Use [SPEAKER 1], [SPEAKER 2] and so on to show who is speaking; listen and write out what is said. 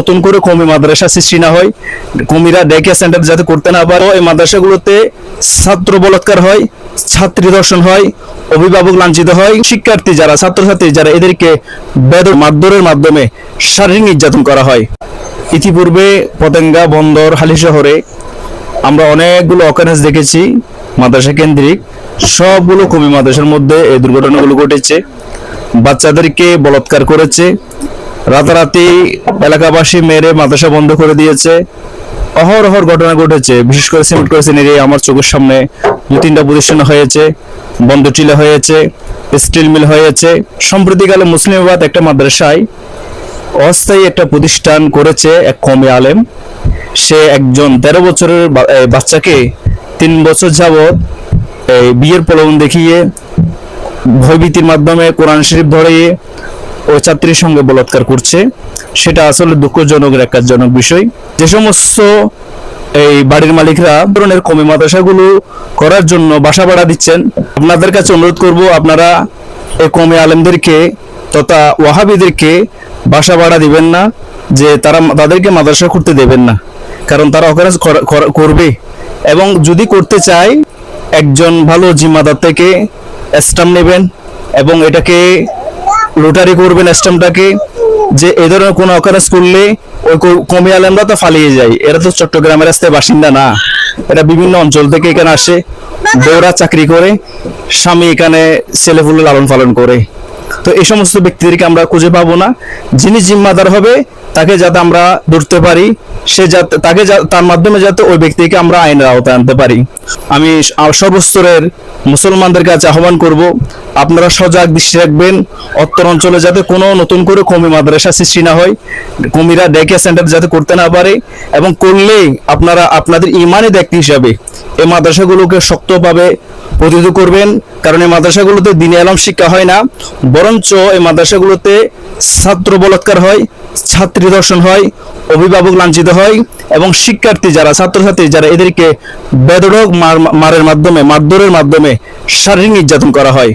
[SPEAKER 1] নতুন করে কমি মাদ্রাসা সৃষ্টি না হয়, কমিরা ডে কেয়ার সেন্টার যাতে করতে না পারে, এই মাদ্রাসাগুলোতে ছাত্র বলাৎকার হয়, ছাত্রী ধর্ষণ হয়, অভিভাবক লাঞ্ছিত হয়, শিক্ষার্থী যারা ছাত্রছাত্রী যারা এদেরকে মারধরের মাধ্যমে শারীরিক নির্যাতন করা হয়। ইতিপূর্বে পতেঙ্গা, বন্দর, হালি শহরে আমরা অনেকগুলো অকারেন্স দেখেছি মাদ্রাসা কেন্দ্রিক। সবগুলো কমি মাদ্রাসার মধ্যে এই দুর্ঘটনাগুলো ঘটেছে। বাচ্চাদেরকে বলাৎকার করেছে, রাতারাতি এলাকাবাসী মেরে মাদ্রাসা বন্ধ করে দিয়েছে। অহরহ ঘটনা ঘটেছে, বিশেষ করে সিমেন্ট করেছেন এরিয়া আমার চোখের সামনে 2-3টা প্রতিষ্ঠান হয়েছে, বন্ধ টিলা হয়েছে, স্টিল মিল হয়েছে। সম্প্রতিকালে মুসলিমাবাদ একটা মাদ্রাসায় অস্থায়ী একটা প্রতিষ্ঠান করেছে এক কওমি আলেম। সে একজন 13 বছরের বাচ্চাকে 3 বছর যাবৎ বিয়ের প্রলোভন দেখিয়ে ভয়ভীতির মাধ্যমে কোরআন শরীফ ধরিয়ে ওই ছাত্রীর সঙ্গে বলাৎকার করছে। সেটা আসলে দুঃখজনক একজনক বিষয়। যে সমস্ত এই বাড়ির মালিকরা ধরনের কমি মাদ্রাসাগুলো করার জন্য বাসা ভাড়া দিচ্ছেন, আপনাদের কাছে অনুরোধ করব আপনারা এই কমি আলেমদেরকে তথা ওয়াহাবিদেরকে বাসা ভাড়া দিবেন না, যে তাদেরকে মাদ্রাসা করতে দেবেন না, কারণ তারা অকারেন্স করবে। এবং যদি করতে চায় একজন ভালো জিম্মাদার থেকে স্ট্যাম্প নেবেন এবং এটাকে লোটারি করবেন স্ট্যাম্পটাকে, যে এই ধরনের কোনো অকারেন্স করলে ওই কমি আলেমরা তো পালিয়ে যায়। এরা তো চট্টগ্রামের রাস্তায় বাসিন্দা না, এরা বিভিন্ন অঞ্চল থেকে এখানে আসে, বউরা চাকরি করে, স্বামী এখানে ছেলেপুলে লালন পালন করে। তো এই সমস্ত ব্যক্তিদেরকে আমরা খুঁজে পাবো না। যিনি জিম্মাদার হবে তাকে যাতে আমরা ধরতে পারি, সে যাতে তার মাধ্যমে যাতে ওই ব্যক্তিকে আমরা আইনের আওতায় আনতে পারি। আমি সর্বস্তরের মুসলমানদের কাছে আহ্বান করব, আপনারা সজাগ দৃষ্টি রাখবেন অত্তর অঞ্চলে যাতে কোনো নতুন করে কমি মাদ্রাসা সৃষ্টি না হয়, কমিরা ডে কেয়ার সেন্টার যাতে করতে না পারে, এবং করলে আপনারা আপনাদের ইমানি ব্যক্তি হিসাবে এই মাদ্রাসাগুলোকে শক্তভাবে প্রতিরোধ করবেন। কারণ এই মাদ্রাসাগুলোতে দ্বীনে আলম শিক্ষা হয় না, বরঞ্চ এই মাদ্রাসাগুলোতে ছাত্র বলাৎকার হয়, ছাত্রী ধর্ষণ হয়, অভিভাবক লাঞ্ছিত হয়, এবং শিক্ষার্থী যারা ছাত্রছাত্রী যারা এদেরকে বেধড়ক মারধরের মাধ্যমে শারীরিক নির্যাতন করা হয়।